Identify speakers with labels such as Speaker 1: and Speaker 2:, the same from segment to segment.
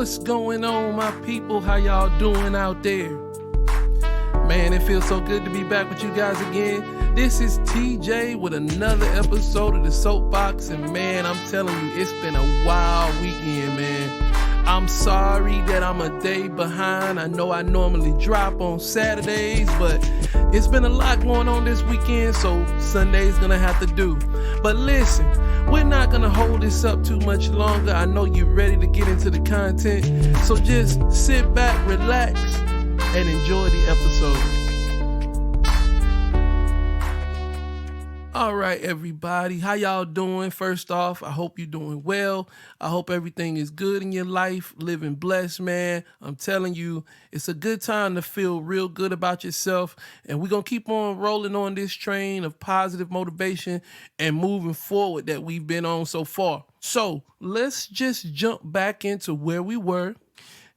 Speaker 1: What's going on, my people? How y'all doing out there? Man, it feels so good to be back with you guys again. This is TJ with another episode of The Soapbox, and man, I'm telling you, it's been a wild weekend, man. I'm sorry that I'm a day behind. I know I normally drop on Saturdays, but it's been a lot going on this weekend, so Sunday's gonna have to do. But listen, we're not gonna hold this up too much longer. I know you're ready to get into the content, so just sit back, relax, and enjoy the episode. All right, everybody, how y'all doing? First off, I hope you're doing well. I hope everything is good in your life, living blessed, man. I'm telling you, it's a good time to feel real good about yourself, and we're going to keep on rolling on this train of positive motivation and moving forward that we've been on so far. So let's just jump back into where we were.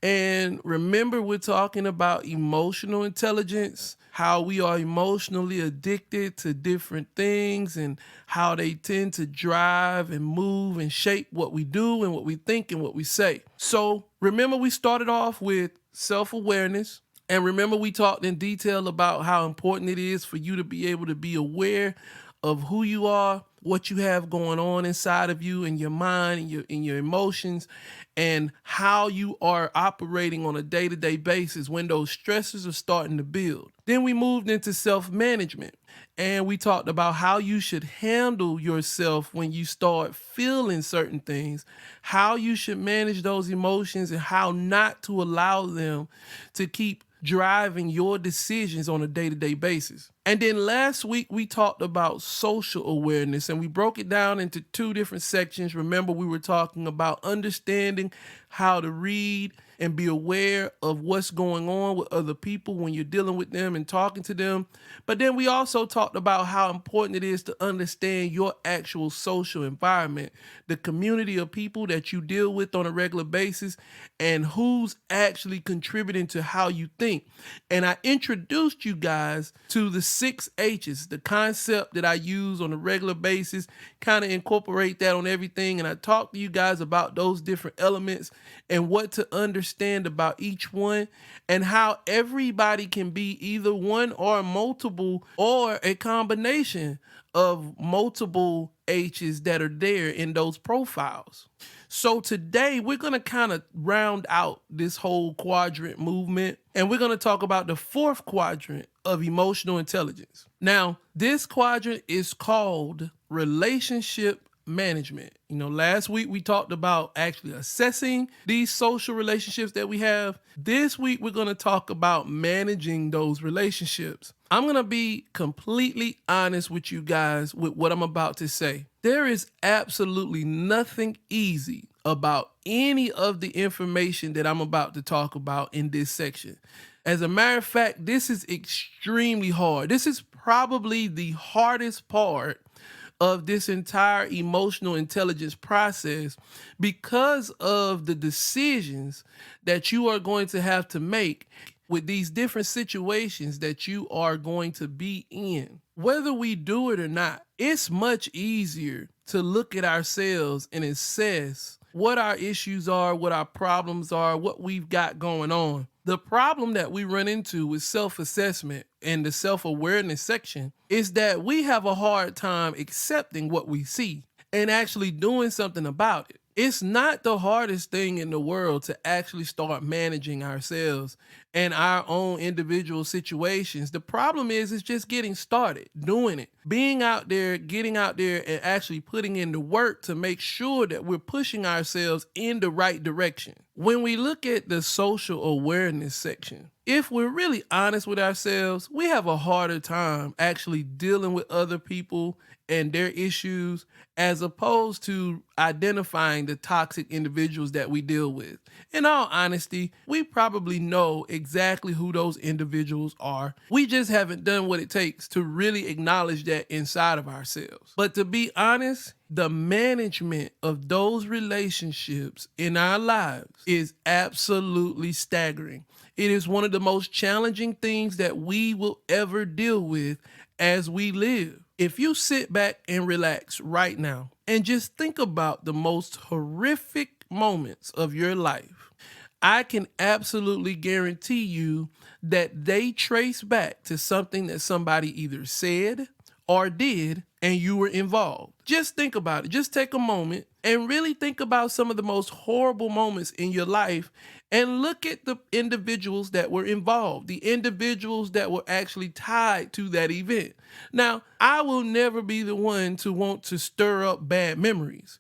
Speaker 1: And remember, we're talking about emotional intelligence, how we are emotionally addicted to different things and how they tend to drive and move and shape what we do and what we think and what we say. So remember, we started off with self-awareness. And remember, we talked in detail about how important it is for you to be able to be aware of who you are, what you have going on inside of you and your mind and your emotions, and how you are operating on a day-to-day basis when those stresses are starting to build. Then we moved into self-management, and we talked about how you should handle yourself when you start feeling certain things, how you should manage those emotions, and how not to allow them to keep driving your decisions on a day-to-day basis. And then last week, we talked about social awareness, and we broke it down into two different sections. Remember, we were talking about understanding how to read and be aware of what's going on with other people when you're dealing with them and talking to them. But then we also talked about how important it is to understand your actual social environment, the community of people that you deal with on a regular basis, and who's actually contributing to how you think. And I introduced you guys to the 6 H's, the concept that I use on a regular basis, kind of incorporate that on everything. And I talked to you guys about those different elements and what to understand about each one, and how everybody can be either one or multiple or a combination of multiple H's that are there in those profiles. So today we're going to kind of round out this whole quadrant movement, and we're going to talk about the 4th quadrant of emotional intelligence. Now, this quadrant is called relationship management. You know, last week we talked about actually assessing these social relationships that we have. This week we're going to talk about managing those relationships. I'm going to be completely honest with you guys with what I'm about to say. There is absolutely nothing easy about any of the information that I'm about to talk about in this section. As a matter of fact, this is extremely hard. This is probably the hardest part of this entire emotional intelligence process because of the decisions that you are going to have to make with these different situations that you are going to be in. Whether we do it or not, it's much easier to look at ourselves and assess what our issues are, what our problems are, what we've got going on. The problem that we run into with self-assessment and the self-awareness section is that we have a hard time accepting what we see and actually doing something about it. It's not the hardest thing in the world to actually start managing ourselves and our own individual situations. The problem is just getting started, doing it, being out there, getting out there and actually putting in the work to make sure that we're pushing ourselves in the right direction. When we look at the social awareness section, if we're really honest with ourselves, we have a harder time actually dealing with other people and their issues as opposed to identifying the toxic individuals that we deal with. In all honesty, we probably know exactly who those individuals are. We just haven't done what it takes to really acknowledge that inside of ourselves. But to be honest, the management of those relationships in our lives is absolutely staggering. It is one of the most challenging things that we will ever deal with as we live. If you sit back and relax right now and just think about the most horrific moments of your life, I can absolutely guarantee you that they trace back to something that somebody either said or did and you were involved. Just think about it. Just take a moment and really think about some of the most horrible moments in your life and look at the individuals that were involved, the individuals that were actually tied to that event. Now, I will never be the one to want to stir up bad memories.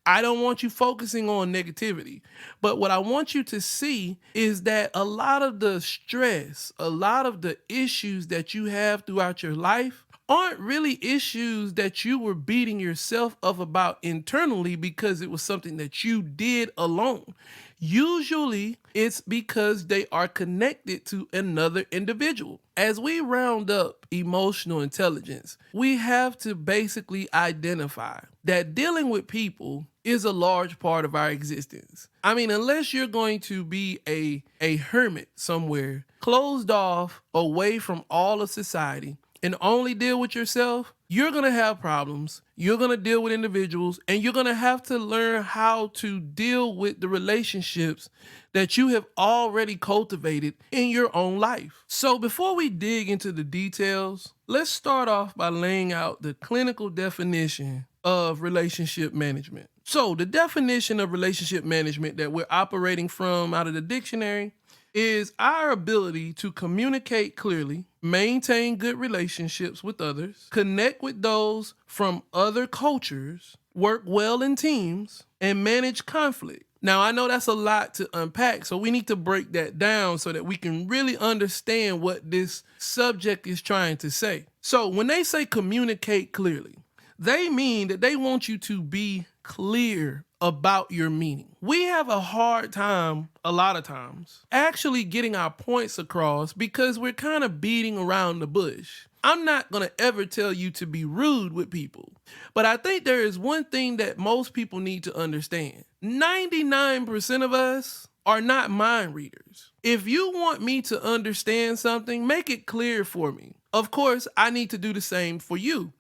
Speaker 1: I don't want you focusing on negativity. But what I want you to see is that a lot of the stress, a lot of the issues that you have throughout your life aren't really issues that you were beating yourself up about internally because it was something that you did alone. Usually, it's because they are connected to another individual. As we round up emotional intelligence, we have to basically identify that dealing with people is a large part of our existence. I mean, unless you're going to be a hermit somewhere, closed off, away from all of society, and only deal with yourself, you're going to have problems. You're going to deal with individuals, and you're going to have to learn how to deal with the relationships that you have already cultivated in your own life. So before we dig into the details, let's start off by laying out the clinical definition of relationship management. So the definition of relationship management that we're operating from out of the dictionary is our ability to communicate clearly, maintain good relationships with others, connect with those from other cultures, work well in teams, and manage conflict. Now, I know that's a lot to unpack, so we need to break that down so that we can really understand what this subject is trying to say. So when they say communicate clearly, they mean that they want you to be clear about your meaning. We have a hard time, a lot of times, actually getting our points across because we're kind of beating around the bush. I'm not going to ever tell you to be rude with people, but I think there is one thing that most people need to understand. 99% of us are not mind readers. If you want me to understand something, make it clear for me. Of course, I need to do the same for you.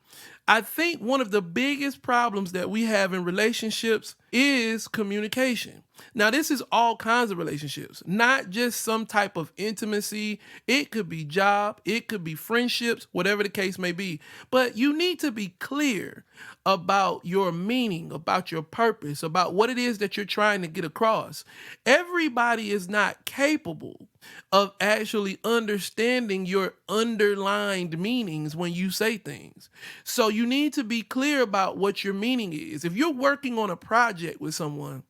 Speaker 1: I think one of the biggest problems that we have in relationships is communication. Now, this is all kinds of relationships, not just some type of intimacy. It could be job, it could be friendships, whatever the case may be. But you need to be clear about your meaning, about your purpose, about what it is that you're trying to get across. Everybody is not capable of actually understanding your underlined meanings when you say things. So you need to be clear about what your meaning is. If you're working on a project with someone,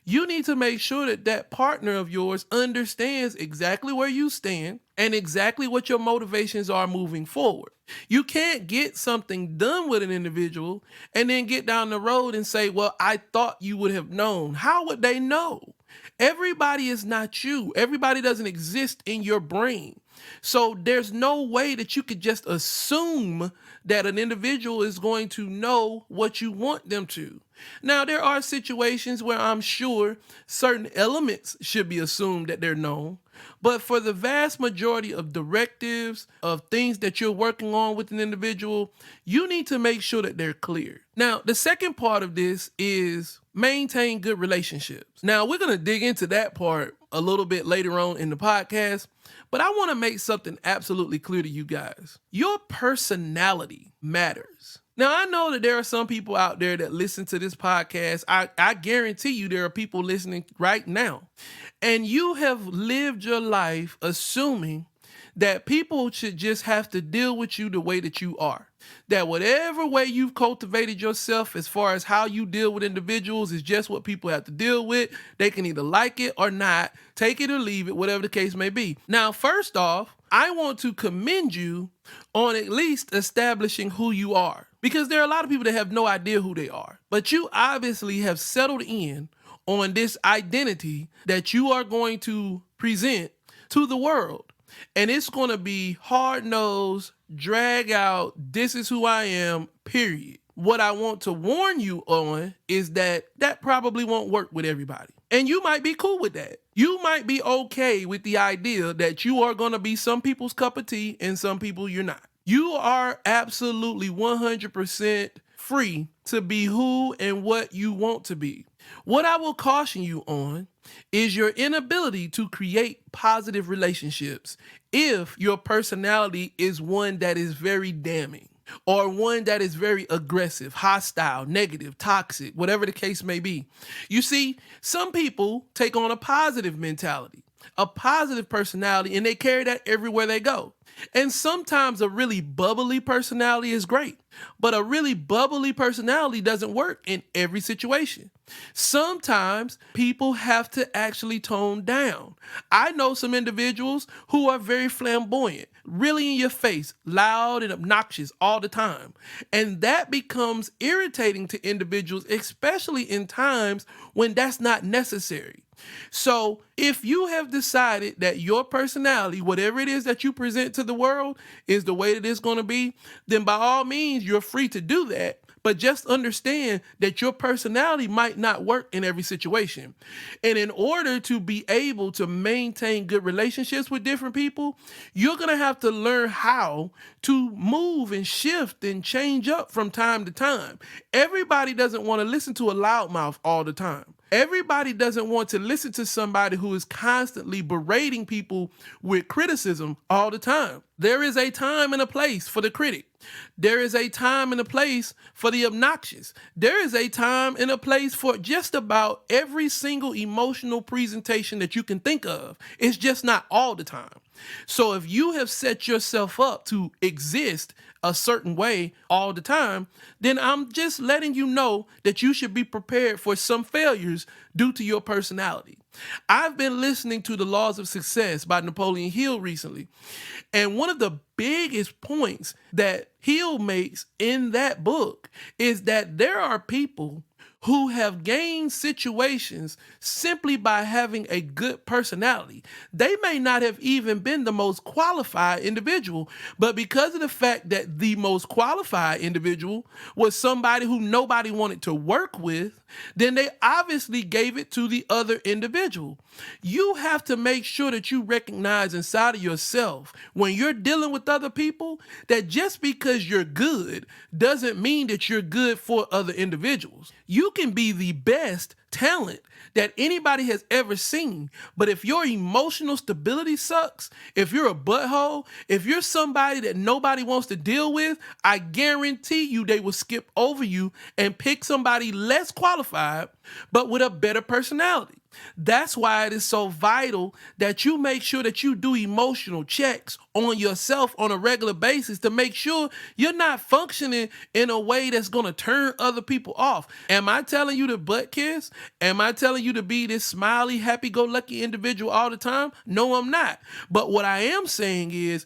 Speaker 1: you need to make sure that that partner of yours understands exactly where you stand and exactly what your motivations are moving forward. You can't get something done with an individual and then get down the road and say, well, I thought you would have known. How would they know? Everybody is not you. Everybody doesn't exist in your brain. So there's no way that you could just assume that an individual is going to know what you want them to. Now, there are situations where I'm sure certain elements should be assumed that they're known, but for the vast majority of directives, of things that you're working on with an individual, you need to make sure that they're clear. Now, the second part of this is maintain good relationships. Now, we're going to dig into that part a little bit later on in the podcast, but I want to make something absolutely clear to you guys. Your personality matters. Now, I know that there are some people out there that listen to this podcast. I guarantee you there are people listening right now. And you have lived your life assuming that people should just have to deal with you the way that you are. That whatever way you've cultivated yourself as far as how you deal with individuals is just what people have to deal with. They can either like it or not, take it or leave it, whatever the case may be. Now, first off, I want to commend you on at least establishing who you are. Because there are a lot of people that have no idea who they are. But you obviously have settled in on this identity that you are going to present to the world. And it's going to be hard-nosed, drag out, this is who I am, period. What I want to warn you on is that probably won't work with everybody. And you might be cool with that. You might be okay with the idea that you are going to be some people's cup of tea and some people you're not. You are absolutely 100% free to be who and what you want to be. What I will caution you on is your inability to create positive relationships if your personality is one that is very damning or one that is very aggressive, hostile, negative, toxic, whatever the case may be. You see, some people take on a positive mentality, a positive personality, and they carry that everywhere they go. And sometimes a really bubbly personality is great, but a really bubbly personality doesn't work in every situation. Sometimes people have to actually tone down. I know some individuals who are very flamboyant, really in your face, loud and obnoxious all the time. And that becomes irritating to individuals, especially in times when that's not necessary. So if you have decided that your personality, whatever it is that you present to the world, is the way that it's going to be, then by all means, you're free to do that. But just understand that your personality might not work in every situation. And in order to be able to maintain good relationships with different people, you're going to have to learn how to move and shift and change up from time to time. Everybody doesn't want to listen to a loudmouth all the time. Everybody doesn't want to listen to somebody who is constantly berating people with criticism all the time. There is a time and a place for the critic. There is a time and a place for the obnoxious. There is a time and a place for just about every single emotional presentation that you can think of. It's just not all the time. So if you have set yourself up to exist a certain way all the time, then I'm just letting you know that you should be prepared for some failures due to your personality. I've been listening to The Laws of Success by Napoleon Hill recently, and one of the biggest points that Hill makes in that book is that there are people who have gained situations simply by having a good personality. They may not have even been the most qualified individual, but because of the fact that the most qualified individual was somebody who nobody wanted to work with, then they obviously gave it to the other individual. You have to make sure that you recognize inside of yourself when you're dealing with other people that just because you're good doesn't mean that you're good for other individuals. You can be the best talent that anybody has ever seen, but if your emotional stability sucks, if you're a butthole, if you're somebody that nobody wants to deal with, I guarantee you they will skip over you and pick somebody less qualified, but with a better personality. That's why it is so vital that you make sure that you do emotional checks on yourself on a regular basis to make sure you're not functioning in a way that's going to turn other people off. Am I telling you to butt kiss? Am I telling you to be this smiley, happy-go-lucky individual all the time? No, I'm not. But what I am saying is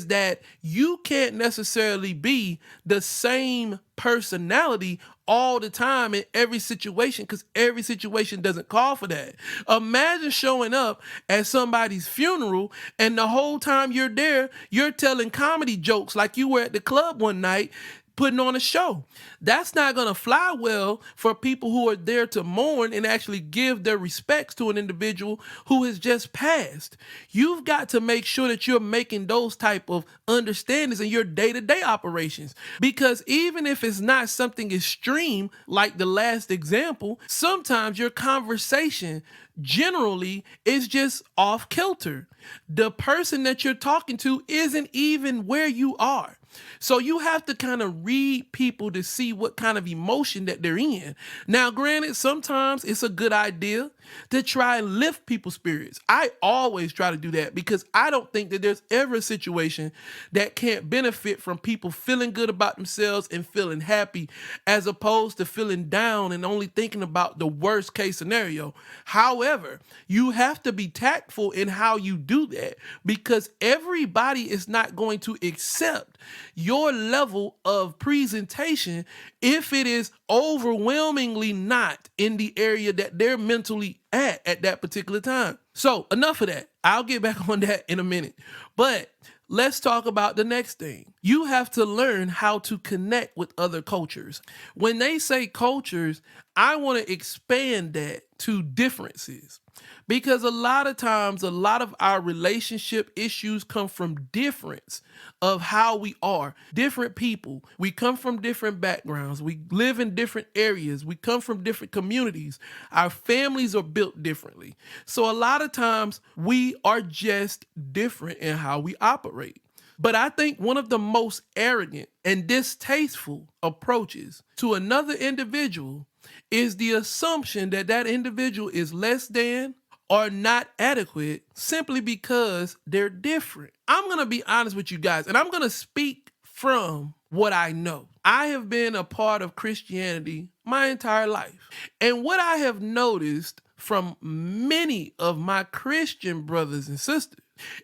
Speaker 1: that you can't necessarily be the same personality all the time in every situation, because every situation doesn't call for that. Imagine showing up at somebody's funeral and the whole time you're there, you're telling comedy jokes like you were at the club one night putting on a show. That's not going to fly well for people who are there to mourn and actually give their respects to an individual who has just passed. You've got to make sure that you're making those type of understandings in your day-to-day operations, because even if it's not something extreme like the last example, sometimes your conversation generally is just off kilter. The person that you're talking to isn't even where you are. So you have to kind of read people to see what kind of emotion that they're in. Now, granted, sometimes it's a good idea to try and lift people's spirits. I always try to do that because I don't think that there's ever a situation that can't benefit from people feeling good about themselves and feeling happy, as opposed to feeling down and only thinking about the worst case scenario. However, you have to be tactful in how you do that, because everybody is not going to accept your level of presentation if it is overwhelmingly not in the area that they're mentally at that particular time. So enough of that. I'll get back on that in a minute. But let's talk about the next thing. You have to learn how to connect with other cultures. When they say cultures, I want to expand that to differences. Because a lot of times, a lot of our relationship issues come from difference of how we are. Different people. We come from different backgrounds. We live in different areas. We come from different communities. Our families are built differently. So a lot of times we are just different in how we operate. But I think one of the most arrogant and distasteful approaches to another individual is the assumption that that individual is less than or not adequate simply because they're different. I'm going to be honest with you guys, and I'm going to speak from what I know. I have been a part of Christianity my entire life. And what I have noticed from many of my Christian brothers and sisters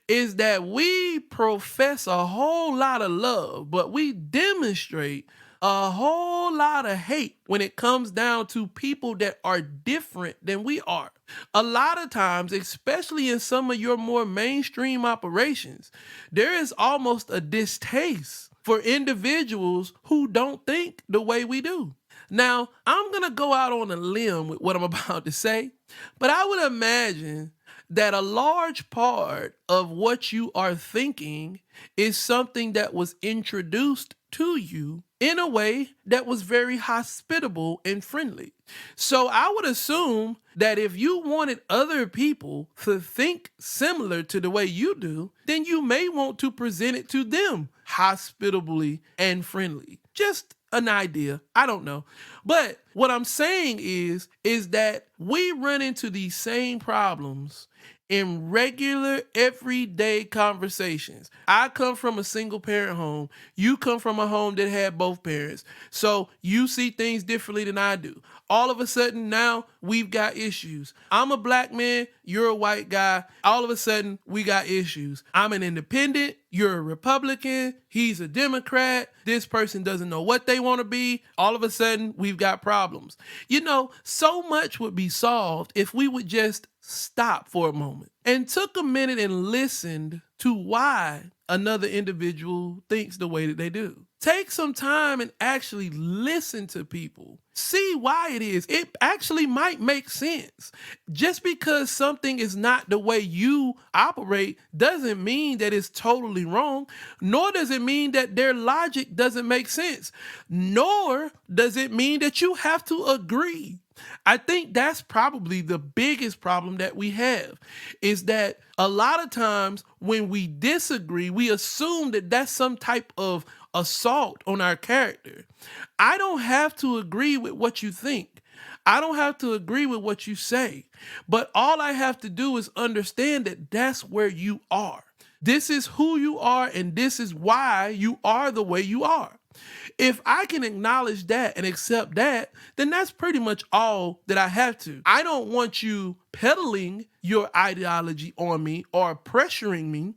Speaker 1: is that we profess a whole lot of love, but we demonstrate a whole lot of hate when it comes down to people that are different than we are. A lot of times, especially in some of your more mainstream operations, there is almost a distaste for individuals who don't think the way we do. Now, I'm going to go out on a limb with what I'm about to say, but I would imagine that a large part of what you are thinking is something that was introduced to you in a way that was very hospitable and friendly. So I would assume that if you wanted other people to think similar to the way you do, then you may want to present it to them hospitably and friendly. Just an idea. I don't know. But what I'm saying is that we run into these same problems in regular, everyday conversations. I come from a single parent home. You come from a home that had both parents. So you see things differently than I do. All of a sudden now we've got issues. I'm a black man, you're a white guy. All of a sudden we got issues. I'm an independent, you're a Republican, he's a Democrat, this person doesn't know what they want to be. All of a sudden we've got problems. You know, so much would be solved if we would just stop for a moment and took a minute and listened to why another individual thinks the way that they do. Take some time and actually listen to people. See why it is. It actually might make sense. Just because something is not the way you operate doesn't mean that it's totally wrong, nor does it mean that their logic doesn't make sense, nor does it mean that you have to agree. I think that's probably the biggest problem that we have is that a lot of times when we disagree, we assume that that's some type of assault on our character. I don't have to agree with what you think. I don't have to agree with what you say. But all I have to do is understand that that's where you are. This is who you are, and this is why you are the way you are. If I can acknowledge that and accept that, then that's pretty much all that I have to. I don't want you peddling your ideology on me or pressuring me,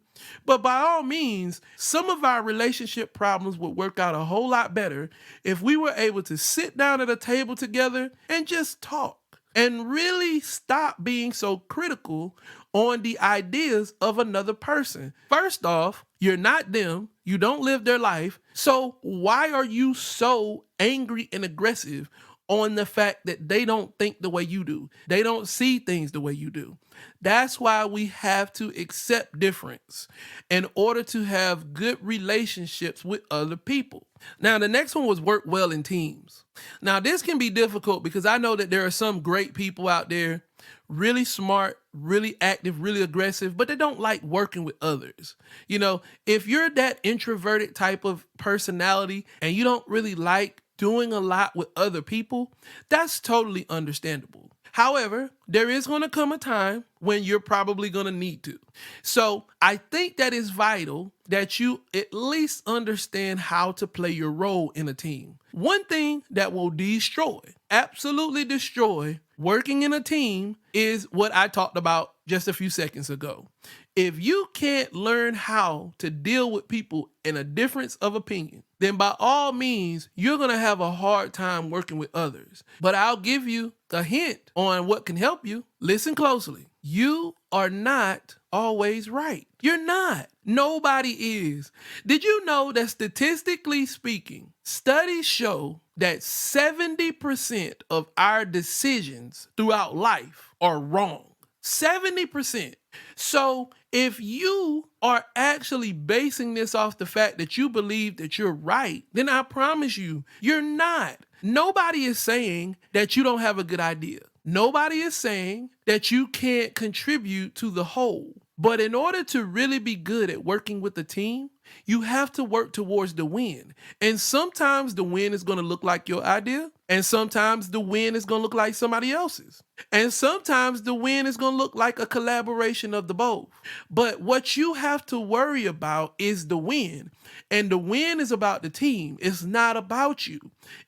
Speaker 1: but by all means, some of our relationship problems would work out a whole lot better if we were able to sit down at a table together and just talk and really stop being so critical on the ideas of another person. First off, you're not them. You don't live their life. So why are you so angry and aggressive on the fact that they don't think the way you do? They don't see things the way you do. That's why we have to accept difference in order to have good relationships with other people. Now, the next one was work well in teams. Now, this can be difficult because I know that there are some great people out there, really smart, really active, really aggressive, but they don't like working with others. You know, if you're that introverted type of personality and you don't really like doing a lot with other people, that's totally understandable. However, there is going to come a time when you're probably going to need to. So I think that it's vital that you at least understand how to play your role in a team. One thing that will destroy, absolutely destroy, working in a team is what I talked about just a few seconds ago. If you can't learn how to deal with people in a difference of opinion, then by all means, you're going to have a hard time working with others. But I'll give you a hint on what can help you. Listen closely. You are not always right. You're not. Nobody is. Did you know that statistically speaking, studies show that 70% of our decisions throughout life are wrong? 70%. So if you are actually basing this off the fact that you believe that you're right, then I promise you, you're not. Nobody is saying that you don't have a good idea. Nobody is saying that you can't contribute to the whole. But in order to really be good at working with a team, you have to work towards the win. And sometimes the win is going to look like your idea, and sometimes the win is going to look like somebody else's. And sometimes the win is going to look like a collaboration of the both. But what you have to worry about is the win. And the win is about the team. It's not about you.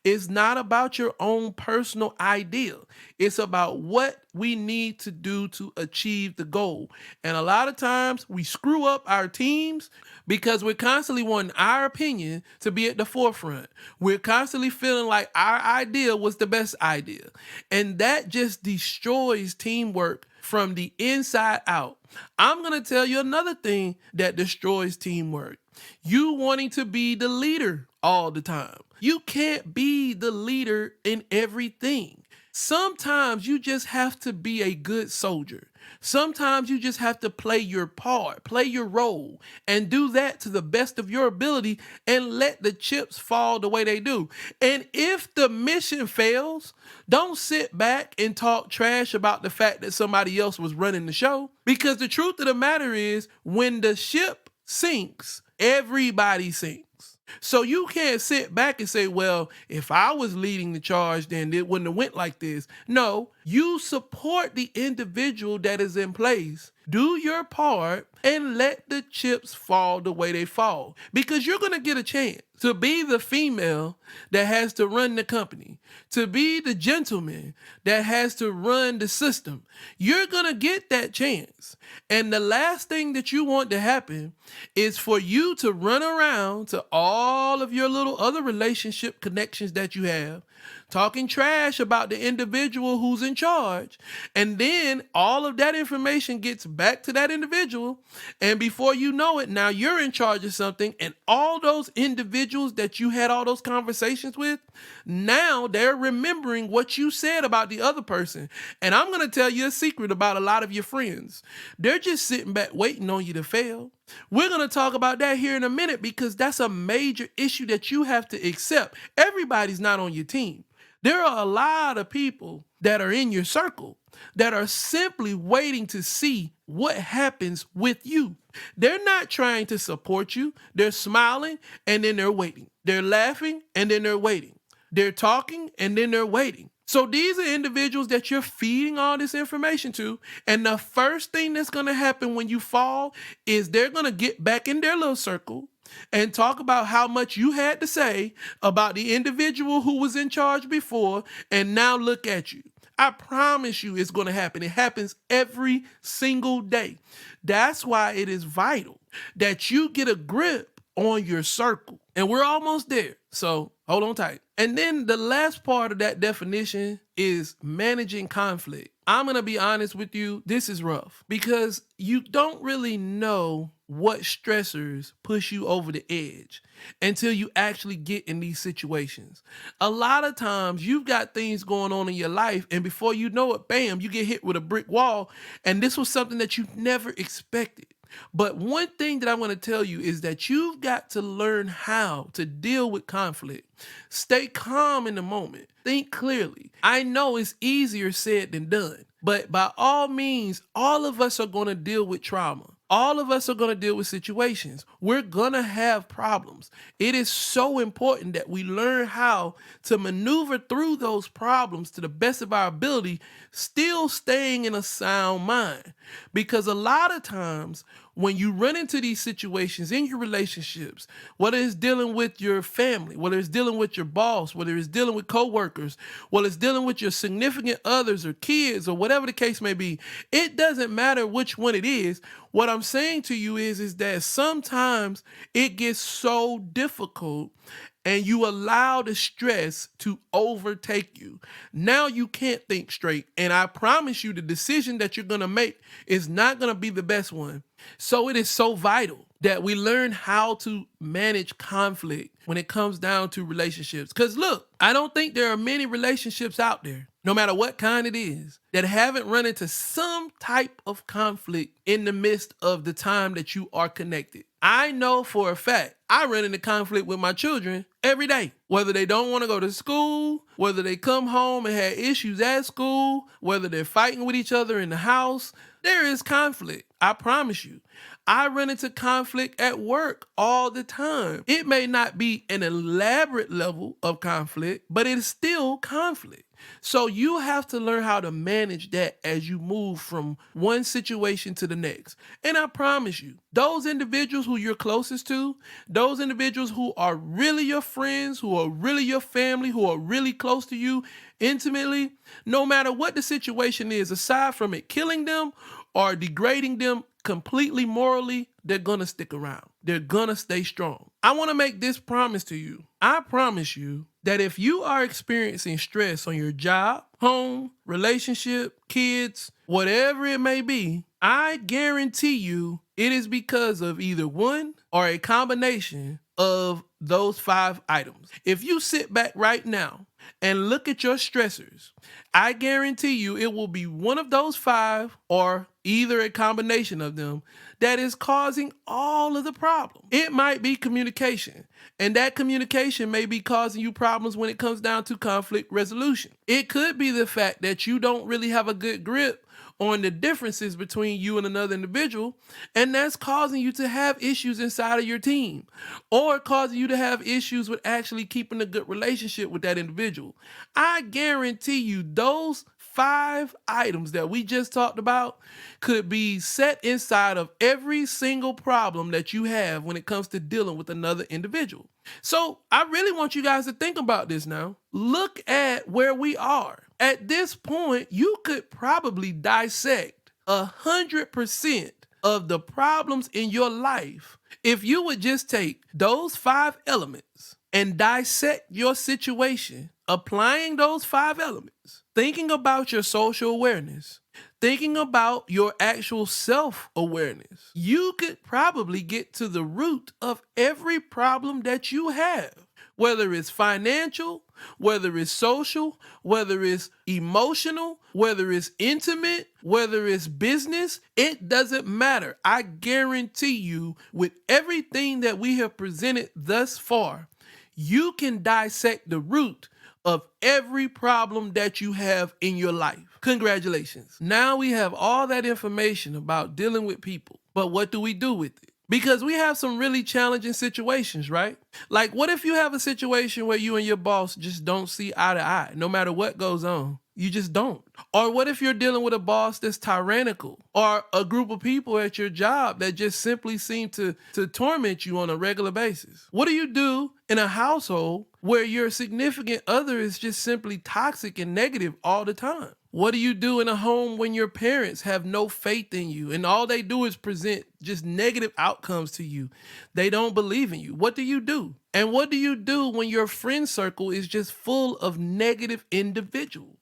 Speaker 1: It's not about your own personal idea. It's about what we need to do to achieve the goal. And a lot of times we screw up our teams because we're constantly wanting our opinion to be at the forefront. We're constantly feeling like our idea was the best idea. And that just destroys teamwork from the inside out. I'm going to tell you another thing that destroys teamwork. You wanting to be the leader all the time. You can't be the leader in everything. Sometimes you just have to be a good soldier. Sometimes you just have to play your part, play your role, and do that to the best of your ability and let the chips fall the way they do. And if the mission fails, don't sit back and talk trash about the fact that somebody else was running the show. Because the truth of the matter is, when the ship sinks, everybody sinks. So you can't sit back and say, well, if I was leading the charge, then it wouldn't have went like this. No, you support the individual that is in place. Do your part and let the chips fall the way they fall. Because you're going to get a chance to be the female that has to run the company, to be the gentleman that has to run the system. You're going to get that chance. And the last thing that you want to happen is for you to run around to all of your little other relationship connections that you have, talking trash about the individual who's in charge. And then all of that information gets back to that individual. And before you know it, now you're in charge of something. And all those individuals that you had all those conversations with, now they're remembering what you said about the other person. And I'm going to tell you a secret about a lot of your friends. They're just sitting back waiting on you to fail. We're going to talk about that here in a minute because that's a major issue that you have to accept. Everybody's not on your team. There are a lot of people that are in your circle that are simply waiting to see what happens with you. They're not trying to support you. They're smiling and then they're waiting. They're laughing and then they're waiting. They're talking and then they're waiting. So these are individuals that you're feeding all this information to. And the first thing that's going to happen when you fall is they're going to get back in their little circle and talk about how much you had to say about the individual who was in charge before, and now look at you. I promise you it's going to happen. It happens every single day. That's why it is vital that you get a grip on your circle. And we're almost there. So hold on tight. And then the last part of that definition is managing conflict. I'm going to be honest with you. This is rough because you don't really know what stressors push you over the edge until you actually get in these situations. A lot of times you've got things going on in your life and before you know it, bam, you get hit with a brick wall. And this was something that you never expected. But one thing that I'm going to tell you is that you've got to learn how to deal with conflict. Stay calm in the moment. Think clearly. I know it's easier said than done, but by all means, all of us are going to deal with trauma. All of us are going to deal with situations. We're going to have problems. It is so important that we learn how to maneuver through those problems to the best of our ability, still staying in a sound mind. Because a lot of times when you run into these situations in your relationships, whether it's dealing with your family, whether it's dealing with your boss, whether it's dealing with coworkers, whether it's dealing with your significant others or kids or whatever the case may be, it doesn't matter which one it is. What I'm saying to you is that sometimes it gets so difficult and you allow the stress to overtake you. Now you can't think straight. And I promise you, the decision that you're going to make is not going to be the best one. So it is so vital that we learn how to manage conflict when it comes down to relationships. Because look, I don't think there are many relationships out there, no matter what kind it is, that haven't run into some type of conflict in the midst of the time that you are connected. I know for a fact I run into conflict with my children every day, whether they don't want to go to school, whether they come home and had issues at school, whether they're fighting with each other in the house. There is conflict. I promise you. I run into conflict at work all the time. It may not be an elaborate level of conflict, but it's still conflict. So you have to learn how to manage that as you move from one situation to the next. And I promise you, those individuals who you're closest to, those individuals who are really your friends, who are really your family, who are really close to you intimately, no matter what the situation is, aside from it killing them or degrading them completely morally, they're going to stick around. They're going to stay strong. I want to make this promise to you. I promise you that if you are experiencing stress on your job, home, relationship, kids, whatever it may be, I guarantee you it is because of either one or a combination of those 5 items. If you sit back right now and look at your stressors, I guarantee you it will be one of those 5 or either a combination of them that is causing all of the problems. It might be communication, and that communication may be causing you problems when it comes down to conflict resolution. It could be the fact that you don't really have a good grip on the differences between you and another individual, and that's causing you to have issues inside of your team, or causing you to have issues with actually keeping a good relationship with that individual. I guarantee you those 5 items that we just talked about could be set inside of every single problem that you have when it comes to dealing with another individual. So I really want you guys to think about this now. Look at where we are. At this point, you could probably dissect 100% of the problems in your life if you would just take those 5 elements and dissect your situation, applying those 5 elements, thinking about your social awareness, thinking about your actual self-awareness. You could probably get to the root of every problem that you have, whether it's financial, whether it's social, whether it's emotional, whether it's intimate, whether it's business. It doesn't matter. I guarantee you, with everything that we have presented thus far, you can dissect the root of every problem that you have in your life. Congratulations. Now we have all that information about dealing with people, but what do we do with it? Because we have some really challenging situations, right? Like, what if you have a situation where you and your boss just don't see eye to eye, no matter what goes on? You just don't. Or what if you're dealing with a boss that's tyrannical, or a group of people at your job that just simply seem to torment you on a regular basis? What do you do in a household where your significant other is just simply toxic and negative all the time? What do you do in a home when your parents have no faith in you and all they do is present just negative outcomes to you? They don't believe in you. What do you do? And what do you do when your friend circle is just full of negative individuals?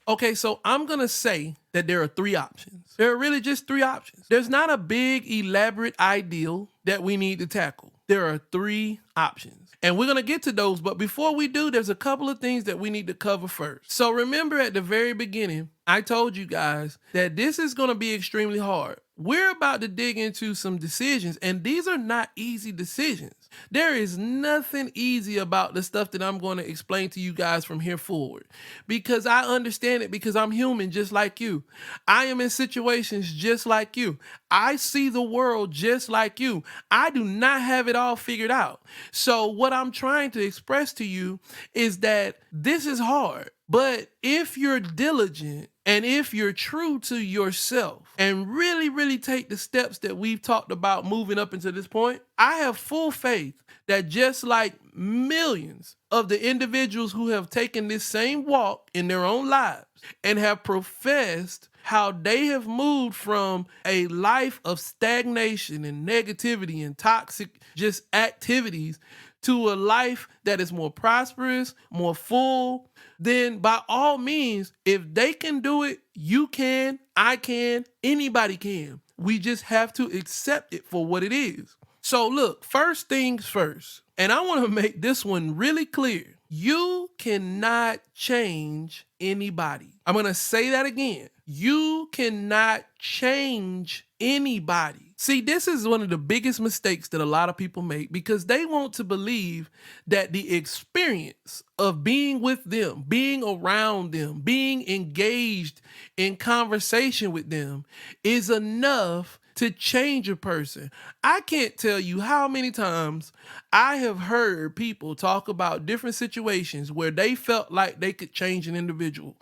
Speaker 1: Okay, so I'm going to say that there are 3 options. There are really just 3 options. There's not a big, elaborate ideal that we need to tackle. There are 3 options. And we're going to get to those, but before we do, there's a couple of things that we need to cover first. So remember at the very beginning, I told you guys that this is going to be extremely hard. We're about to dig into some decisions, and these are not easy decisions. There is nothing easy about the stuff that I'm going to explain to you guys from here forward, because I understand it, because I'm human just like you. I am in situations just like you. I see the world just like you. I do not have it all figured out. So what I'm trying to express to you is that this is hard, but if you're diligent And if you're true to yourself and really, really take the steps that we've talked about moving up into this point, I have full faith that just like millions of the individuals who have taken this same walk in their own lives and have professed how they have moved from a life of stagnation and negativity and toxic just activities to a life that is more prosperous, more full, then by all means, if they can do it, you can, I can, anybody can. We just have to accept it for what it is. So look, first things first, and I want to make this one really clear. You cannot change anybody. I'm going to say that again. You cannot change anybody. See, this is one of the biggest mistakes that a lot of people make because they want to believe that the experience of being with them, being around them, being engaged in conversation with them is enough to change a person. I can't tell you how many times I have heard people talk about different situations where they felt like they could change an individual.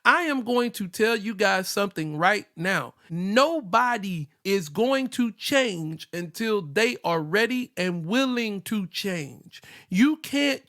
Speaker 1: I am going to tell you guys something right now. Nobody is going to change until they are ready and willing to change. You can't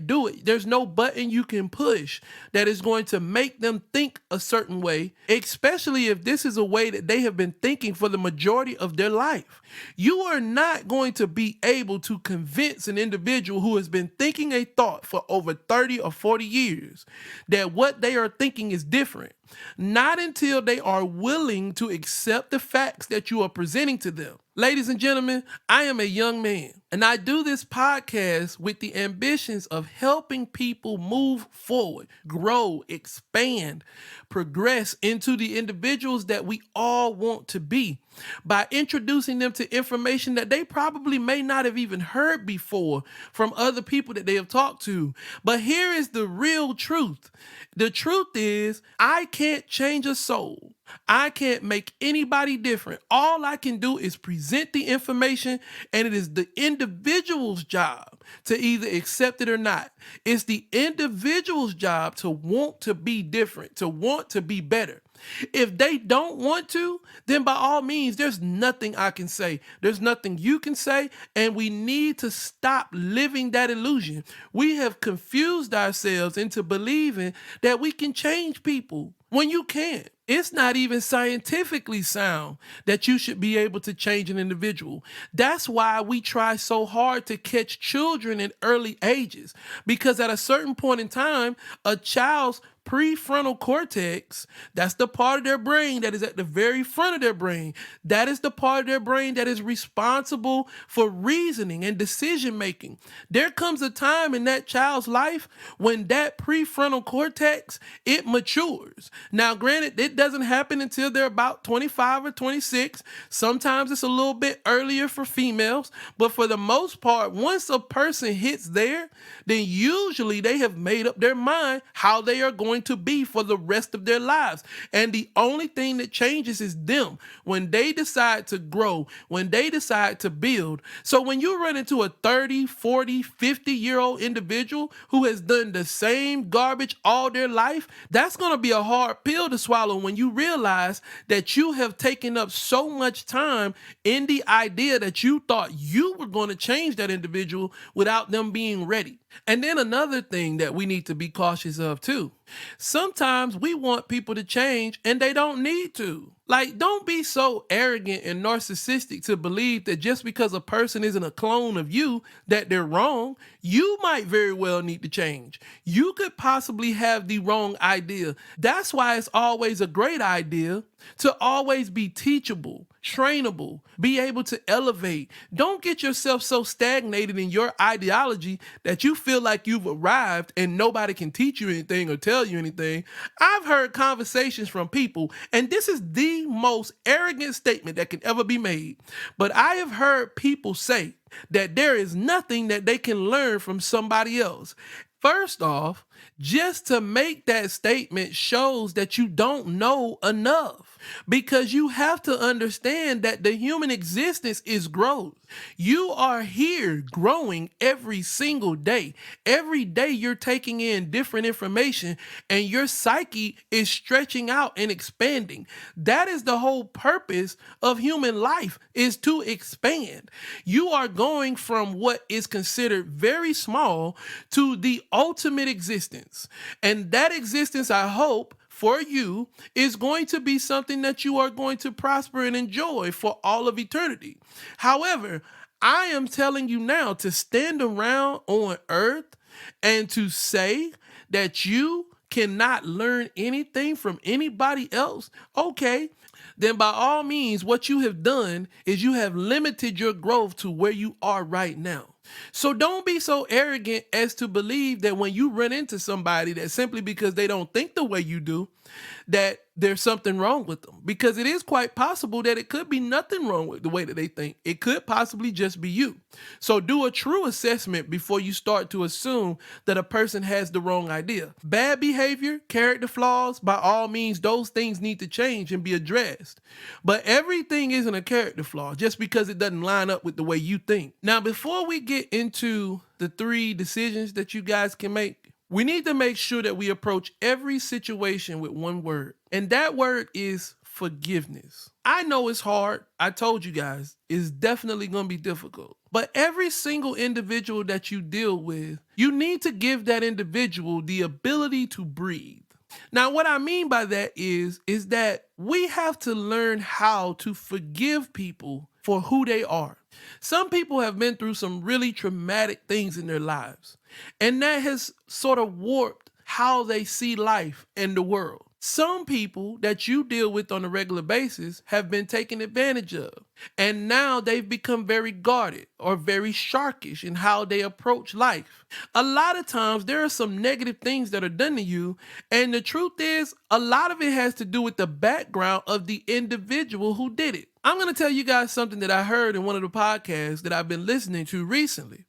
Speaker 1: do it. There's no button you can push that is going to make them think a certain way, especially if this is a way that they have been thinking for the majority of their life. You are not going to be able to convince an individual who has been thinking a thought for over 30 or 40 years that what they are thinking is different. Not until they are willing to accept the facts that you are presenting to them. Ladies and gentlemen, I am a young man, and I do this podcast with the ambitions of helping people move forward, grow, expand, progress into the individuals that we all want to be by introducing them to information that they probably may not have even heard before from other people that they have talked to. But here is the real truth. The truth is, I can't change a soul. I can't make anybody different. All I can do is present the information, and it is the individual's job to either accept it or not. It's the individual's job to want to be different, to want to be better. If they don't want to, then by all means, there's nothing I can say. There's nothing you can say, and we need to stop living that illusion. We have confused ourselves into believing that we can change people when you can't. It's not even scientifically sound that you should be able to change an individual. That's why we try so hard to catch children in early ages, because at a certain point in time, a child's prefrontal cortex, that's the part of their brain that is at the very front of their brain. That is the part of their brain that is responsible for reasoning and decision making. There comes a time in that child's life when that prefrontal cortex, it matures. Now, granted, it doesn't happen until they're about 25 or 26. Sometimes it's a little bit earlier for females, but for the most part, once a person hits there, then usually they have made up their mind how they are going to be for the rest of their lives. And the only thing that changes is them when they decide to grow, when they decide to build. So when you run into a 30, 40, 50-year-old individual who has done the same garbage all their life, that's going to be a hard pill to swallow when you realize that you have taken up so much time in the idea that you thought you were going to change that individual without them being ready. And then another thing that we need to be cautious of too. Sometimes we want people to change and they don't need to. Like, don't be so arrogant and narcissistic to believe that just because a person isn't a clone of you, that they're wrong. You might very well need to change. You could possibly have the wrong idea. That's why it's always a great idea to always be teachable, trainable, be able to elevate. Don't get yourself so stagnated in your ideology that you feel like you've arrived and nobody can teach you anything or tell you anything. I've heard conversations from people, and this is the most arrogant statement that can ever be made, but I have heard people say that there is nothing that they can learn from somebody else. First off, just to make that statement shows that you don't know enough. because you have to understand that the human existence is growth. You are here growing every single day. Every day you're taking in different information and your psyche is stretching out and expanding. That is the whole purpose of human life, is to expand. You are going from what is considered very small to the ultimate existence. And that existence, I hope, for you is going to be something that you are going to prosper and enjoy for all of eternity. However, I am telling you now to stand around on earth and to say that you cannot learn anything from anybody else, okay, then by all means, what you have done is you have limited your growth to where you are right now. So don't be so arrogant as to believe that when you run into somebody that simply because they don't think the way you do, that there's something wrong with them. Because it is quite possible that it could be nothing wrong with the way that they think. It could possibly just be you. So do a true assessment before you start to assume that a person has the wrong idea. Bad behavior, character flaws, by all means, those things need to change and be addressed. But everything isn't a character flaw just because it doesn't line up with the way you think. Now, before we get into the 3 decisions that you guys can make, we need to make sure that we approach every situation with one word, and that word is forgiveness. I know it's hard. I told you guys, it's definitely going to be difficult. But every single individual that you deal with, you need to give that individual the ability to breathe. Now, what I mean by that is that we have to learn how to forgive people for who they are. Some people have been through some really traumatic things in their lives, and that has sort of warped how they see life and the world. Some people that you deal with on a regular basis have been taken advantage of, and now they've become very guarded or very sharkish in how they approach life. A lot of times there are some negative things that are done to you, and the truth is a lot of it has to do with the background of the individual who did it. I'm going to tell you guys something that I heard in one of the podcasts that I've been listening to recently.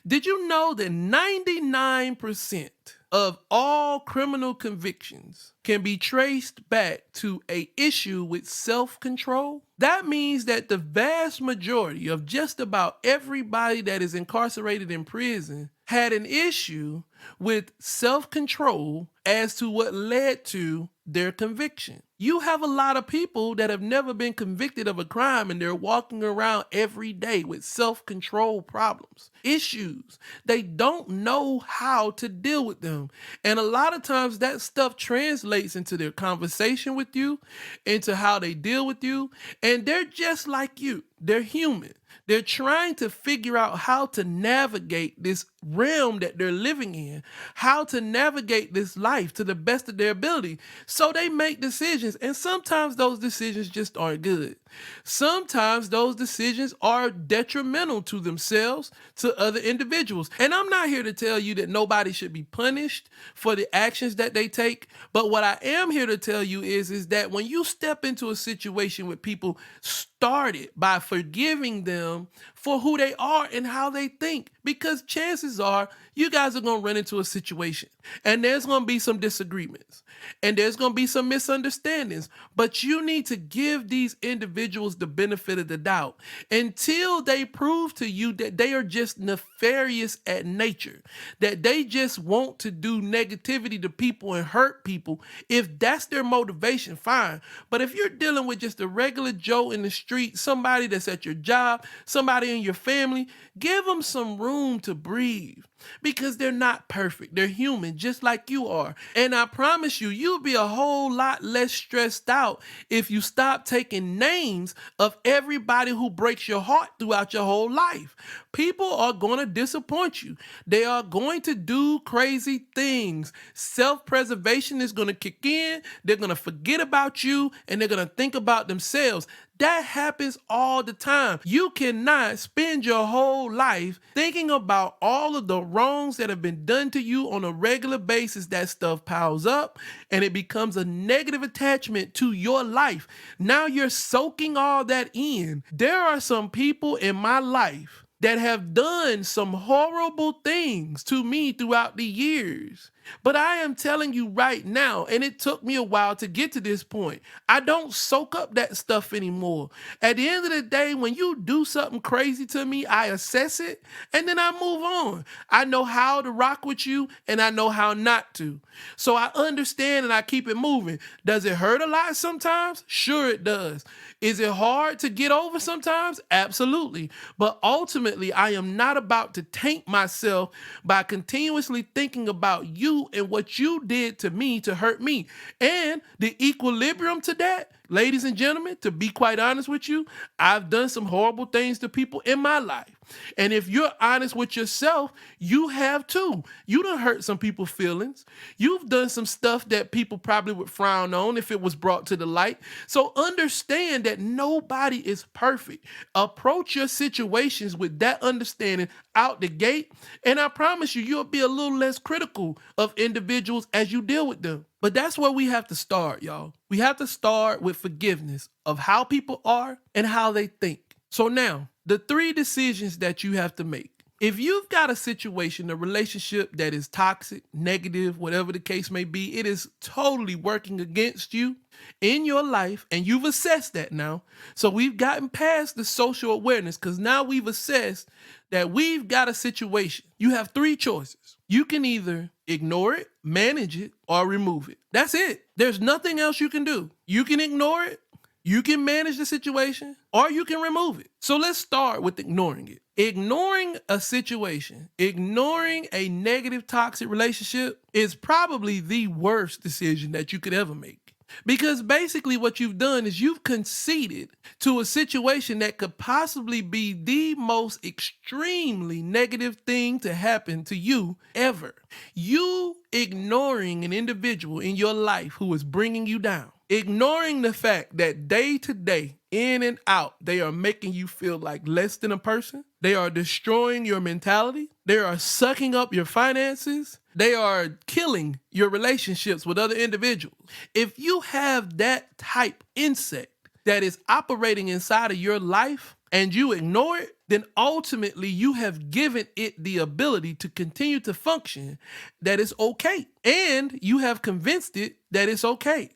Speaker 1: Did you know that 99% of all criminal convictions can be traced back to an issue with self-control? That means that the vast majority of just about everybody that is incarcerated in prison had an issue with self-control as to what led to their conviction. You have a lot of people that have never been convicted of a crime and they're walking around every day with self-control problems, issues. They don't know how to deal with them. And a lot of times that stuff translates into their conversation with you, into how they deal with you. And they're just like you. They're human. They're trying to figure out how to navigate this realm that they're living in, how to navigate this life to the best of their ability. So they make decisions, and sometimes those decisions just aren't good. Sometimes those decisions are detrimental to themselves, to other individuals. And I'm not here to tell you that nobody should be punished for the actions that they take. But what I am here to tell you is that when you step into a situation with people, start it by forgiving them for who they are and how they think. Because chances are you guys are going to run into a situation and there's going to be some disagreements and there's going to be some misunderstandings. But you need to give these individuals the benefit of the doubt until they prove to you that they are just nefarious at nature, that they just want to do negativity to people and hurt people. If that's their motivation, fine. But if you're dealing with just a regular Joe in the street, somebody that's at your job, somebody in your family, give them some room to breathe, because they're not perfect. They're human, just like you are. And I promise you, you'll be a whole lot less stressed out if you stop taking names of everybody who breaks your heart throughout your whole life. People are going to disappoint you. They are going to do crazy things. Self-preservation is going to kick in. They're going to forget about you and they're going to think about themselves. That happens all the time. You cannot spend your whole life thinking about all of the wrongs that have been done to you on a regular basis. That stuff piles up and it becomes a negative attachment to your life. Now you're soaking all that in. There are some people in my life that have done some horrible things to me throughout the years. But I am telling you right now, and it took me a while to get to this point, I don't soak up that stuff anymore. At the end of the day, when you do something crazy to me, I assess it and then I move on. I know how to rock with you and I know how not to. So I understand and I keep it moving. Does it hurt a lot sometimes? Sure, it does. Is it hard to get over sometimes? Absolutely. But ultimately, I am not about to taint myself by continuously thinking about you and what you did to me to hurt me. And the equilibrium to that, ladies and gentlemen, to be quite honest with you, I've done some horrible things to people in my life. And if you're honest with yourself, you have too. You done hurt some people's feelings. You've done some stuff that people probably would frown on if it was brought to the light. So understand that nobody is perfect. Approach your situations with that understanding out the gate, and I promise you, you'll be a little less critical of individuals as you deal with them. But that's where we have to start, y'all. We have to start with forgiveness of how people are and how they think. So now, the 3 decisions that you have to make. If you've got a situation, a relationship that is toxic, negative, whatever the case may be, it is totally working against you in your life, and you've assessed that now. So we've gotten past the social awareness because now we've assessed that we've got a situation. You have 3 choices. You can either ignore it, manage it, or remove it. That's it. There's nothing else you can do. You can ignore it, you can manage the situation, or you can remove it. So let's start with ignoring it. Ignoring a situation, ignoring a negative, toxic relationship is probably the worst decision that you could ever make. Because basically what you've done is you've conceded to a situation that could possibly be the most extremely negative thing to happen to you ever. You ignoring an individual in your life who is bringing you down. Ignoring the fact that day to day, in and out, they are making you feel like less than a person. They are destroying your mentality. They are sucking up your finances. They are killing your relationships with other individuals. If you have that type insect that is operating inside of your life and you ignore it, then ultimately you have given it the ability to continue to function, that it's okay. And you have convinced it that it's okay.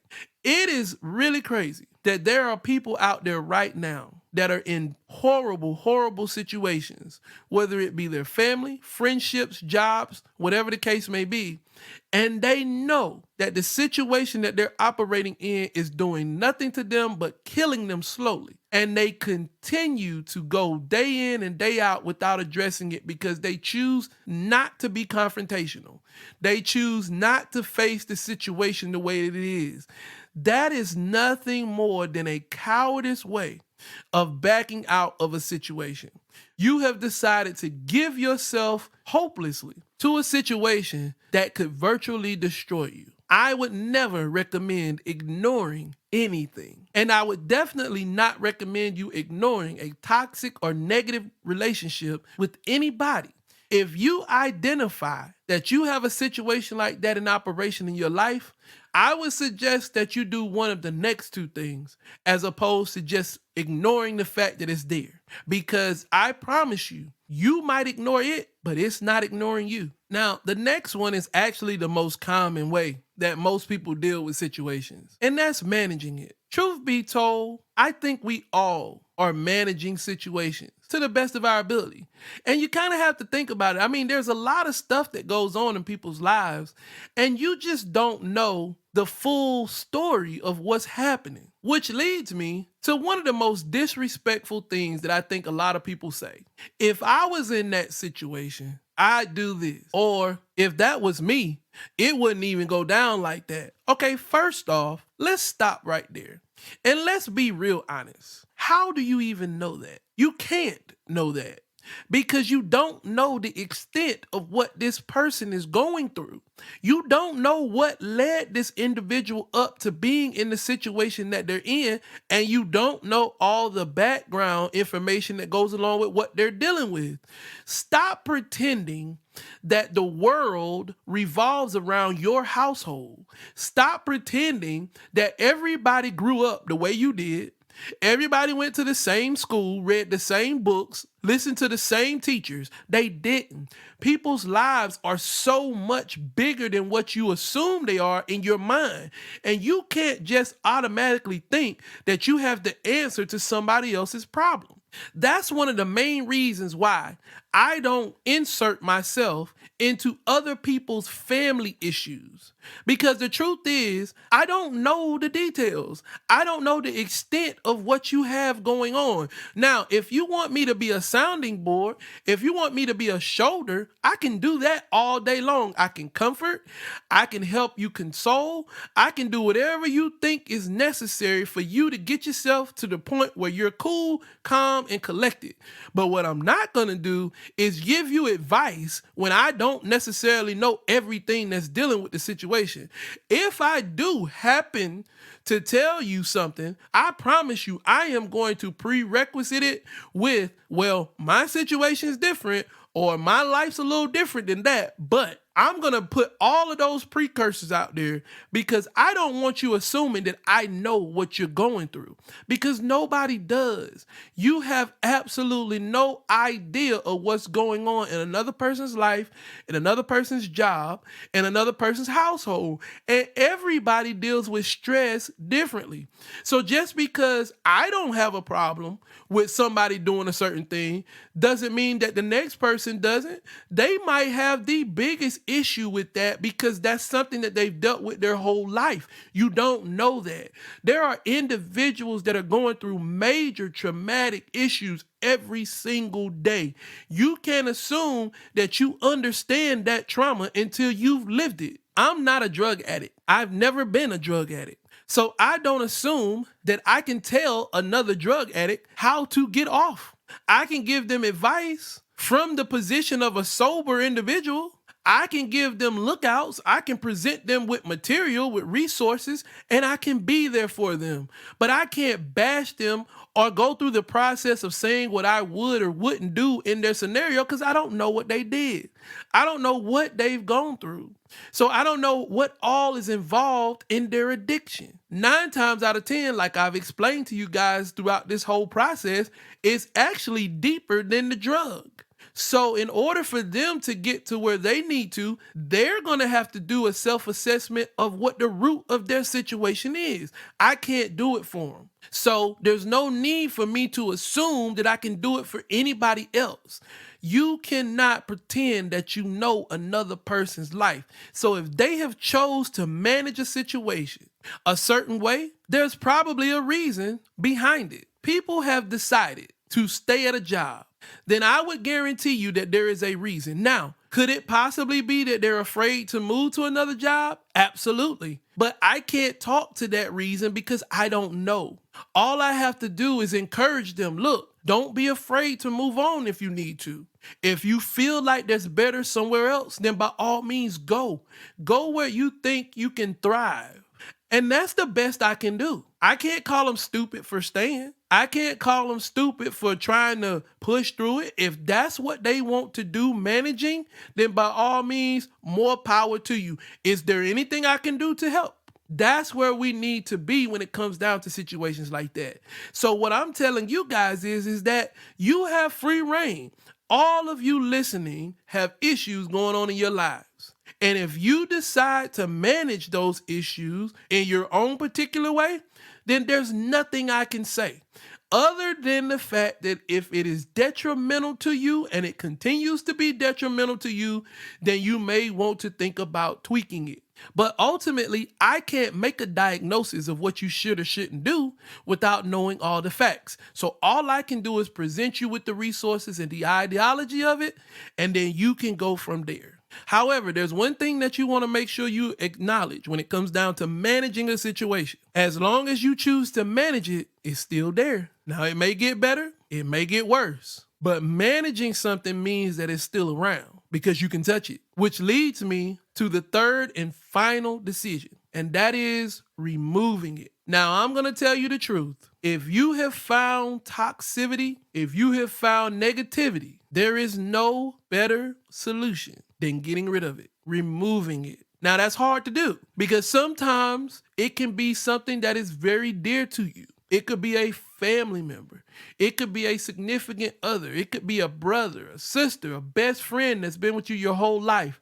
Speaker 1: It is really crazy that there are people out there right now that are in horrible, horrible situations, whether it be their family, friendships, jobs, whatever the case may be. And they know that the situation that they're operating in is doing nothing to them but killing them slowly. And they continue to go day in and day out without addressing it because they choose not to be confrontational. They choose not to face the situation the way it is. That is nothing more than a cowardice way of backing out of a situation. You have decided to give yourself hopelessly to a situation that could virtually destroy you. I would never recommend ignoring anything. And I would definitely not recommend you ignoring a toxic or negative relationship with anybody. If you identify that you have a situation like that in operation in your life, I would suggest that you do one of the next 2 things as opposed to just ignoring the fact that it's there. Because I promise you, you might ignore it, but it's not ignoring you. Now, the next one is actually the most common way that most people deal with situations, and that's managing it. Truth be told, I think we all are managing situations to the best of our ability. And you kind of have to think about it. I mean, there's a lot of stuff that goes on in people's lives, and you just don't know the full story of what's happening, which leads me to one of the most disrespectful things that I think a lot of people say. If I was in that situation, I'd do this. Or if that was me, it wouldn't even go down like that. Okay, first off, let's stop right there. And let's be real honest. How do you even know that? You can't know that because you don't know the extent of what this person is going through. You don't know what led this individual up to being in the situation that they're in, and you don't know all the background information that goes along with what they're dealing with. Stop pretending that the world revolves around your household. Stop pretending that everybody grew up the way you did. Everybody went to the same school, read the same books, listened to the same teachers. They didn't. People's lives are so much bigger than what you assume they are in your mind. And you can't just automatically think that you have the answer to somebody else's problem. That's one of the main reasons why I don't insert myself into other people's family issues. Because the truth is, I don't know the details. I don't know the extent of what you have going on. Now, if you want me to be a sounding board, if you want me to be a shoulder, I can do that all day long. I can comfort, I can help you console, I can do whatever you think is necessary for you to get yourself to the point where you're cool, calm, and collected. But what I'm not going to do is give you advice when I don't necessarily know everything that's dealing with the situation. If I do happen to tell you something, I promise you I am going to prerequisite it with, well, my situation is different or my life's a little different than that, but I'm going to put all of those precursors out there because I don't want you assuming that I know what you're going through, because nobody does. You have absolutely no idea of what's going on in another person's life, in another person's job, in another person's household, and everybody deals with stress differently. So just because I don't have a problem with somebody doing a certain thing doesn't mean that the next person doesn't. They might have the biggest issue with that because that's something that they've dealt with their whole life. You don't know that. There are individuals that are going through major traumatic issues every single day. You can't assume that you understand that trauma until you've lived it. I'm not a drug addict. I've never been a drug addict. So I don't assume that I can tell another drug addict how to get off. I can give them advice from the position of a sober individual. I can give them lookouts. I can present them with material, with resources, and I can be there for them. But I can't bash them or go through the process of saying what I would or wouldn't do in their scenario because I don't know what they did. I don't know what they've gone through. So I don't know what all is involved in their addiction. 9 times out of 10, like I've explained to you guys throughout this whole process, it's actually deeper than the drug. So in order for them to get to where they need to, they're going to have to do a self-assessment of what the root of their situation is. I can't do it for them. So there's no need for me to assume that I can do it for anybody else. You cannot pretend that you know another person's life. So if they have chose to manage a situation a certain way, there's probably a reason behind it. People have decided to stay at a job, then I would guarantee you that there is a reason. Now, could it possibly be that they're afraid to move to another job? Absolutely. But I can't talk to that reason because I don't know. All I have to do is encourage them. Look, don't be afraid to move on if you need to. If you feel like there's better somewhere else, then by all means go. Go where you think you can thrive. And that's the best I can do. I can't call them stupid for staying. I can't call them stupid for trying to push through it. If that's what they want to do, managing, then by all means, more power to you. Is there anything I can do to help? That's where we need to be when it comes down to situations like that. So what I'm telling you guys is that you have free reign. All of you listening have issues going on in your lives. And if you decide to manage those issues in your own particular way, then there's nothing I can say other than the fact that if it is detrimental to you and it continues to be detrimental to you, then you may want to think about tweaking it. But ultimately, I can't make a diagnosis of what you should or shouldn't do without knowing all the facts. So all I can do is present you with the resources and the ideology of it, and then you can go from there. However, there's one thing that you want to make sure you acknowledge when it comes down to managing a situation. As long as you choose to manage it, it's still there. Now, it may get better, it may get worse, but managing something means that it's still around because you can touch it, which leads me to the third and final decision, and that is removing it. Now, I'm going to tell you the truth. If you have found toxicity, if you have found negativity, there is no better solution than getting rid of it, removing it. Now, that's hard to do because sometimes it can be something that is very dear to you. It could be a family member. It could be a significant other. It could be a brother, a sister, a best friend that's been with you your whole life.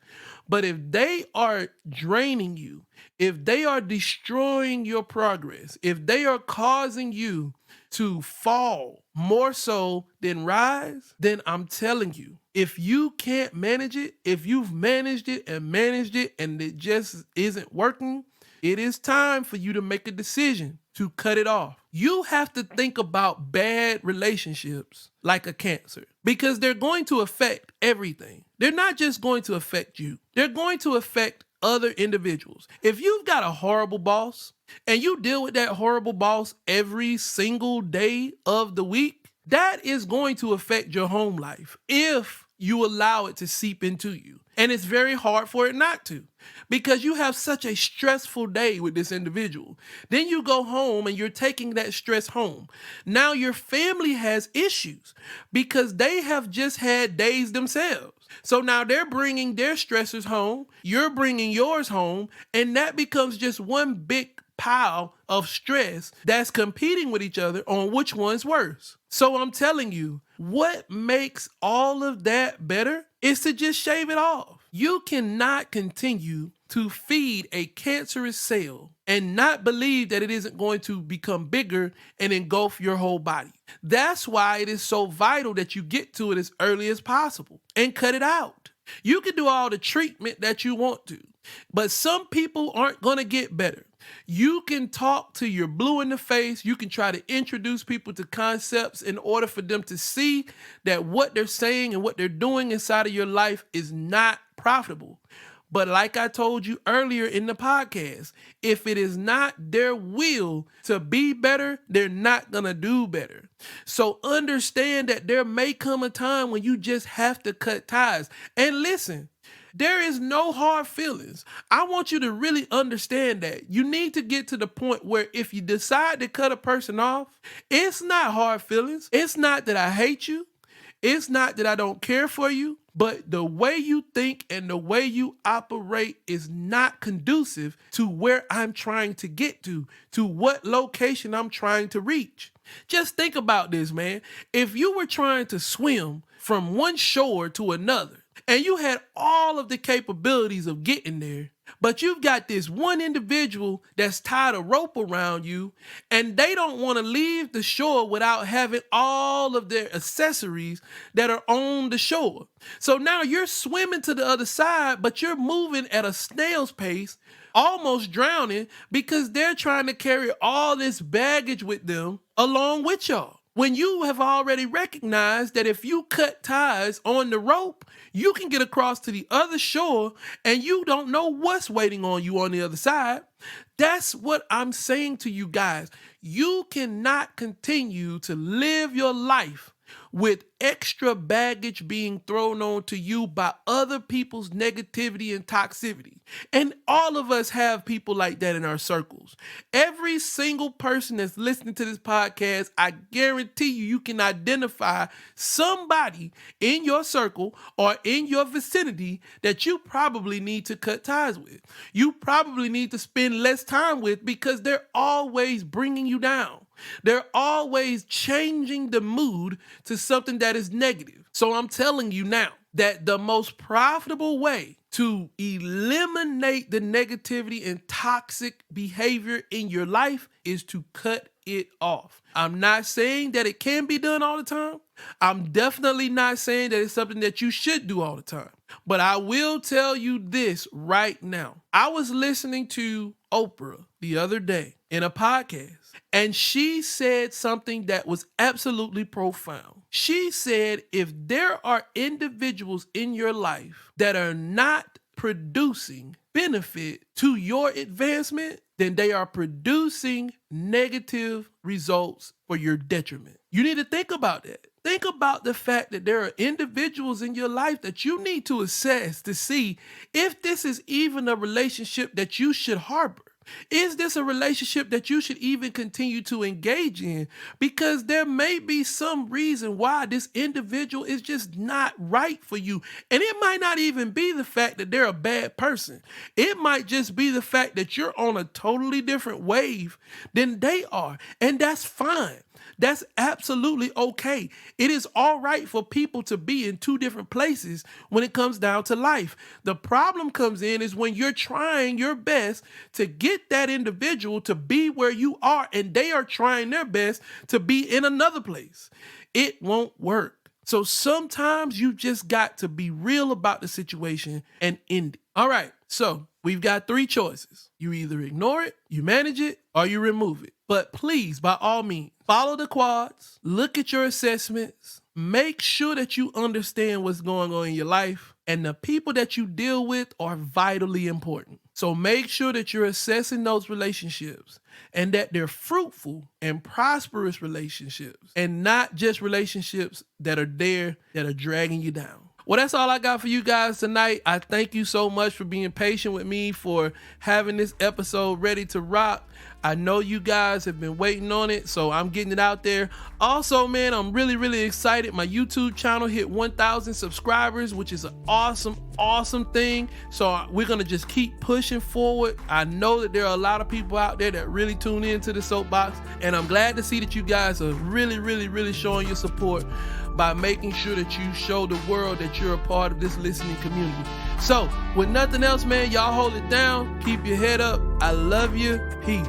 Speaker 1: But if they are draining you, if they are destroying your progress, if they are causing you to fall more so than rise, then I'm telling you, if you can't manage it, if you've managed it and it just isn't working, it is time for you to make a decision to cut it off. You have to think about bad relationships like a cancer because they're going to affect everything. They're not just going to affect you, they're going to affect other individuals. If you've got a horrible boss and you deal with that horrible boss every single day of the week, that is going to affect your home life if you allow it to seep into you. And it's very hard for it not to because you have such a stressful day with this individual. Then you go home and you're taking that stress home. Now your family has issues because they have just had days themselves. So now they're bringing their stressors home, you're bringing yours home, and that becomes just one big pile of stress that's competing with each other on which one's worse. So I'm telling you, what makes all of that better is to just shave it off. You cannot continue to feed a cancerous cell and not believe that it isn't going to become bigger and engulf your whole body. That's why it is so vital that you get to it as early as possible and cut it out. You can do all the treatment that you want to, but some people aren't going to get better. You can talk to your blue in the face. You can try to introduce people to concepts in order for them to see that what they're saying and what they're doing inside of your life is not profitable. But like I told you earlier in the podcast, if it is not their will to be better, they're not going to do better. So understand that there may come a time when you just have to cut ties. And listen, there is no hard feelings. I want you to really understand that. You need to get to the point where if you decide to cut a person off, it's not hard feelings. It's not that I hate you. It's not that I don't care for you. But the way you think and the way you operate is not conducive to where I'm trying to get to what location I'm trying to reach. Just think about this, man. If you were trying to swim from one shore to another, and you had all of the capabilities of getting there, but you've got this one individual that's tied a rope around you, and they don't want to leave the shore without having all of their accessories that are on the shore. So now you're swimming to the other side, but you're moving at a snail's pace, almost drowning because they're trying to carry all this baggage with them along with y'all. When you have already recognized that if you cut ties on the rope, you can get across to the other shore and you don't know what's waiting on you on the other side. That's what I'm saying to you guys. You cannot continue to live your life with extra baggage being thrown onto you by other people's negativity and toxicity. And all of us have people like that in our circles. Every single person that's listening to this podcast, I guarantee you can identify somebody in your circle or in your vicinity that you probably need to cut ties with. You probably need to spend less time with because they're always bringing you down. They're always changing the mood to something that is negative. So I'm telling you now that the most profitable way to eliminate the negativity and toxic behavior in your life is to cut it off. I'm not saying that it can be done all the time. I'm definitely not saying that it's something that you should do all the time. But I will tell you this right now. I was listening to Oprah the other day in a podcast, and she said something that was absolutely profound. She said, if there are individuals in your life that are not producing benefit to your advancement, then they are producing negative results for your detriment. You need to think about that. Think about the fact that there are individuals in your life that you need to assess to see if this is even a relationship that you should harbor. Is this a relationship that you should even continue to engage in? Because there may be some reason why this individual is just not right for you. And it might not even be the fact that they're a bad person. It might just be the fact that you're on a totally different wave than they are. And that's fine. That's absolutely okay. It is all right for people to be in two different places when it comes down to life. The problem comes in is when you're trying your best to get that individual to be where you are and they are trying their best to be in another place. It won't work. So sometimes you just got to be real about the situation and end it. All right, so we've got three choices. You either ignore it, you manage it, or you remove it. But please, by all means, follow the quads, look at your assessments, make sure that you understand what's going on in your life, and the people that you deal with are vitally important. So make sure that you're assessing those relationships and that they're fruitful and prosperous relationships and not just relationships that are there that are dragging you down. Well, that's all I got for you guys tonight. I thank you so much for being patient with me, for having this episode ready to rock. I know you guys have been waiting on it, so I'm getting it out there. Also, man, I'm really, really excited. My YouTube channel hit 1,000 subscribers, which is an awesome thing. So we're going to just keep pushing forward. I know that there are a lot of people out there that really tune into the Soapbox, and I'm glad to see that you guys are really, really, really showing your support by making sure that you show the world that you're a part of this listening community. So with nothing else, man, y'all hold it down. Keep your head up. I love you. Peace.